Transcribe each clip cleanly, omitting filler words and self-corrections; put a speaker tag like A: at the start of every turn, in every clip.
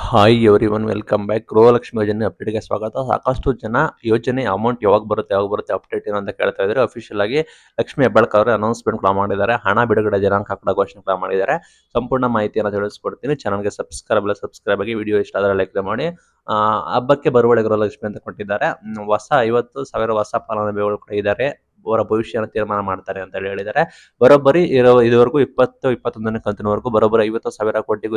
A: Hi everyone welcome back. Gruhalakshmi ಯೋಜನೆ ಅಪ್ಡೇಟ್ಗೆ ಸ್ವಾಗತ. ಸಾಕಷ್ಟು ಜನ ಯೋಜನೆ ಅಮೌಂಟ್ ಯಾವಾಗ ಬರುತ್ತೆ ಅಪ್ಡೇಟ್ ಏನು ಅಂತ ಕೇಳ್ತಾ ಇದ್ದಾರೆ. ಅಫಿಷಿಯಲ್ ಆಗಿ ಲಕ್ಷ್ಮಿ ಹೆಬ್ಬಾಳ್ಕರ್ ಅವರು ಅನೌನ್ಸ್ಮೆಂಟ್ ಕೂಡ ಮಾಡಿದ್ದಾರೆ. ಹಣ ಬಿಡುಗಡೆ ದಿನಾಂಕ ಕೂಡ ಘೋಷಣೆ ಕೂಡ ಮಾಡಿದ್ದಾರೆ. ಸಂಪೂರ್ಣ ಮಾಹಿತಿಯನ್ನು ತಿಳಿಸ್ಕೊಡ್ತೀನಿ. ಚಾನಲ್ಗೆ ಸಬ್ಸ್ಕ್ರೈಬ್ ಆಗಿ ವಿಡಿಯೋ ಇಷ್ಟ ಆದರೆ ಲೈಕ್ ಮಾಡಿ. ಹಬ್ಬಕ್ಕೆ ಬರುವಳೆ ಗೃಹಲಕ್ಷ್ಮಿ ಅಂತ ಕೊಟ್ಟಿದ್ದಾರೆ. ಹೊಸ 50,000 ಹೊಸ ಫಲಾನುಭವಿಗಳು ಕೂಡ ಇದ್ದಾರೆ. ಅವರ ಭವಿಷ್ಯನ ತೀರ್ಮಾನ ಮಾಡ್ತಾರೆ ಅಂತ ಹೇಳಿದ್ದಾರೆ. ಬರೋಬ್ಬರಿ ಇದುವರೆಗೂ 20-21ನೇ ಕಂತಿನವರೆಗೂ ಬರೋಬ್ಬರಿ 50,000 ಕೋಟಿಗೂ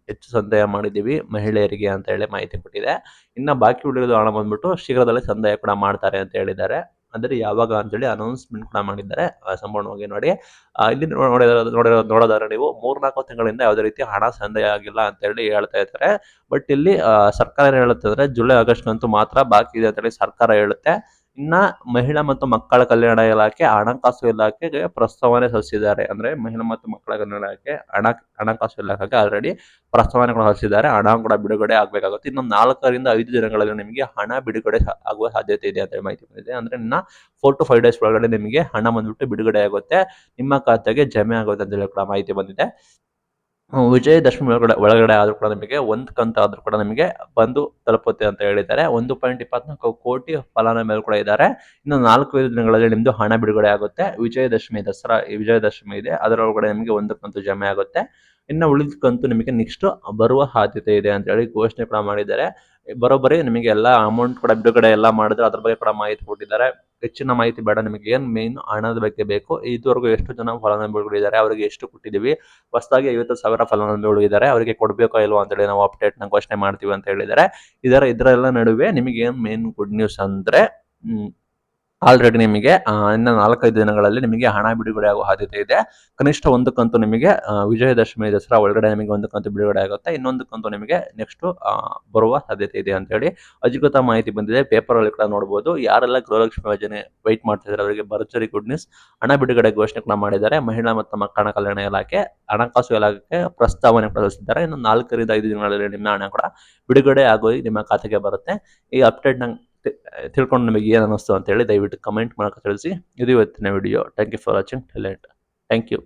A: ಹೆಚ್ಚು ಸಂದಾಯ ಮಾಡಿದ್ದೀವಿ ಮಹಿಳೆಯರಿಗೆ ಅಂತ ಹೇಳಿ ಮಾಹಿತಿ ಕೊಟ್ಟಿದೆ. ಇನ್ನು ಬಾಕಿ ಉಳಿದ ಹಣ ಬಂದ್ಬಿಟ್ಟು ಶೀಘ್ರದಲ್ಲೇ ಸಂದಾಯ ಕೂಡ ಮಾಡ್ತಾರೆ ಅಂತ ಹೇಳಿದ್ದಾರೆ. ಅಂದರೆ ಯಾವಾಗ ಅಂತೇಳಿ ಅನೌನ್ಸ್ಮೆಂಟ್ ಕೂಡ ಮಾಡಿದ್ದಾರೆ. ಸಂಪೂರ್ಣವಾಗಿ ನೋಡಿ. ಇಲ್ಲಿ ನೋಡೋದಾದ್ರೆ ನೀವು 3-4 ತಿಂಗಳಿಂದ ಯಾವುದೇ ರೀತಿ ಹಣ ಸಂದಾಯ ಆಗಿಲ್ಲ ಅಂತ ಹೇಳಿ ಹೇಳ್ತಾ ಇದ್ದಾರೆ. ಬಟ್ ಇಲ್ಲಿ ಸರ್ಕಾರ ಏನು ಹೇಳುತ್ತೆ ಅಂದ್ರೆ ಜುಲೈ ಆಗಸ್ಟ್ ಅಂತೂ ಮಾತ್ರ ಬಾಕಿ ಇದೆ ಅಂತ ಹೇಳಿ ಸರ್ಕಾರ ಹೇಳುತ್ತೆ. ಇನ್ನ ಮಹಿಳಾ ಮತ್ತು ಮಕ್ಕಳ ಕಲ್ಯಾಣ ಇಲಾಖೆ, ಹಣಕಾಸು ಇಲಾಖೆಗೆ ಪ್ರಸ್ತಾವನೆ ಸಲ್ಲಿಸಿದ್ದಾರೆ. ಅಂದ್ರೆ ಮಹಿಳಾ ಮತ್ತು ಮಕ್ಕಳ ಕಲ್ಯಾಣ ಇಲಾಖೆ, ಹಣಕಾಸು ಇಲಾಖೆಗೆ ಆಲ್ರೆಡಿ ಪ್ರಸ್ತಾವನೆ ಕೂಡ ಸಲ್ಲಿಸಿದ್ದಾರೆ. ಹಣ ಕೂಡ ಬಿಡುಗಡೆ ಆಗಬೇಕಾಗುತ್ತೆ. ಇನ್ನು 4-5 ದಿನಗಳಲ್ಲಿ ನಿಮಗೆ ಹಣ ಬಿಡುಗಡೆ ಆಗುವ ಸಾಧ್ಯತೆ ಇದೆ ಅಂತ ಮಾಹಿತಿ ಬಂದಿದೆ. ಅಂದ್ರೆ ಇನ್ನ 4 to 5 ಡೇಸ್ ಒಳಗಡೆ ನಿಮಗೆ ಹಣ ಬಂದ್ಬಿಟ್ಟು ಬಿಡುಗಡೆ ಆಗುತ್ತೆ, ನಿಮ್ಮ ಖಾತೆಗೆ ಜಮೆ ಆಗುತ್ತೆ ಅಂತ ಹೇಳಿ ಕೂಡ ಮಾಹಿತಿ ಬಂದಿದೆ. ವಿಜಯದಶಮಿ ಒಳಗಡೆ ಆದ್ರೂ ಕೂಡ ನಿಮಗೆ ಒಂದು ಕಂತು ಆದ್ರೂ ಕೂಡ ನಿಮಗೆ ಬಂದು ತಲುಪುತ್ತೆ ಅಂತ ಹೇಳಿದ್ದಾರೆ. 1.24 ಕೋಟಿ ಫಲಾನುಭವಿಗಳು ಕೂಡ ಇದ್ದಾರೆ. ಇನ್ನು 4-5 ದಿನಗಳಲ್ಲಿ ನಿಮ್ದು ಹಣ ಬಿಡುಗಡೆ ಆಗುತ್ತೆ. ವಿಜಯದಶಮಿ ಇದೆ, ಅದರೊಳಗಡೆ ನಿಮಗೆ ಒಂದು ಕಂತು ಜಮೆ ಆಗುತ್ತೆ. ಇನ್ನು ಉಳಿದ ಕಂತು ನಿಮಗೆ ನೆಕ್ಸ್ಟ್ ಬರುವ ಸಾಧ್ಯತೆ ಇದೆ ಅಂತ ಹೇಳಿ ಘೋಷಣೆ ಕೂಡ ಮಾಡಿದ್ದಾರೆ. ಬರೋಬ್ಬರಿ ನಿಮಗೆ ಎಲ್ಲ ಅಮೌಂಟ್ ಕೂಡ ಬಿಡುಗಡೆ ಎಲ್ಲ ಮಾಡಿದ್ರೆ ಅದ್ರ ಬಗ್ಗೆ ಕೂಡ ಮಾಹಿತಿ ಕೊಟ್ಟಿದ್ದಾರೆ. ಹೆಚ್ಚಿನ ಮಾಹಿತಿ ಬೇಡ, ನಿಮಗೆ ಏನ್ ಮೇನ್ ಹಣದ ಬಗ್ಗೆ ಬೇಕು, ಇದುವರೆಗೂ ಎಷ್ಟು ಜನ ಫಲಾನುಭವಿಗಳು ಇದ್ದಾರೆ, ಅವರಿಗೆ ಎಷ್ಟು ಕೊಟ್ಟಿದ್ದೀವಿ, ಹೊಸದಾಗಿ 50,000 ಫಲಾನುಭವಿಗಳು ಇದ್ದಾರೆ, ಅವರಿಗೆ ಕೊಡಬೇಕೋ ಇಲ್ವೋ ಅಂತೇಳಿ ನಾವು ಅಪ್ಡೇಟ್ನ ಘೋಷಣೆ ಮಾಡ್ತೀವಿ ಅಂತ ಹೇಳಿದ್ದಾರೆ. ಇದರೆಲ್ಲ ನಡುವೆ ನಿಮಗೆ ಏನು ಮೇನ್ ಗುಡ್ ನ್ಯೂಸ್ ಅಂದ್ರೆ ಆಲ್ರೆಡಿ ನಿಮಗೆ ಇನ್ನು 4-5 ದಿನಗಳಲ್ಲಿ ನಿಮಗೆ ಹಣ ಬಿಡುಗಡೆ ಆಗುವ ಸಾಧ್ಯತೆ ಇದೆ. ಕನಿಷ್ಠ ಒಂದು ಕಂತು ನಿಮಗೆ ವಿಜಯದಶಮಿ ದಸರಾ ಒಳಗಡೆ ನಿಮಗೆ ಒಂದು ಕಂತು ಬಿಡುಗಡೆ ಆಗುತ್ತೆ. ಇನ್ನೊಂದು ಕಂತು ನಿಮಗೆ ನೆಕ್ಸ್ಟ್ ಬರುವ ಸಾಧ್ಯತೆ ಇದೆ ಅಂತ ಹೇಳಿ ಅಧಿಕೃತ ಮಾಹಿತಿ ಬಂದಿದೆ. ಪೇಪರ್ ಅಲ್ಲಿ ಕೂಡ ನೋಡಬಹುದು. ಯಾರೆಲ್ಲ ಗೃಹಲಕ್ಷ್ಮಿ ಯೋಜನೆ ವೈಟ್ ಮಾಡ್ತಿದ್ದಾರೆ ಅವರಿಗೆ ಭರ್ಜರಿ ಗುಡ್ ನ್ಯೂಸ್. ಹಣ ಬಿಡುಗಡೆ ಘೋಷಣೆ ಕೂಡ ಮಾಡಿದ್ದಾರೆ. ಮಹಿಳಾ ಮತ್ತು ಮಕ್ಕಳ ಕಲ್ಯಾಣ ಇಲಾಖೆ, ಹಣಕಾಸು ಇಲಾಖೆಗೆ ಪ್ರಸ್ತಾವನೆ ಕೂಡ ಸಲ್ಲಿಸಿದ್ದಾರೆ. ಇನ್ನು 4-5 ದಿನಗಳಲ್ಲಿ ನಿಮ್ಮ ಹಣ ಕೂಡ ಬಿಡುಗಡೆ ಆಗೋಗಿ ನಿಮ್ಮ ಖಾತೆಗೆ ಬರುತ್ತೆ. ಈ ಅಪ್ಡೇಟ್ ತಿಳ್ಕೊಂಡು ನಿಮಗೆ ಏನು ಅನ್ನಿಸ್ತು ಅಂತ ಹೇಳಿ ದಯವಿಟ್ಟು ಕಮೆಂಟ್ ಮೂಲಕ ತಿಳಿಸಿ. ಇದು ಇವತ್ತಿನ video. Thank you for watching. Thank you.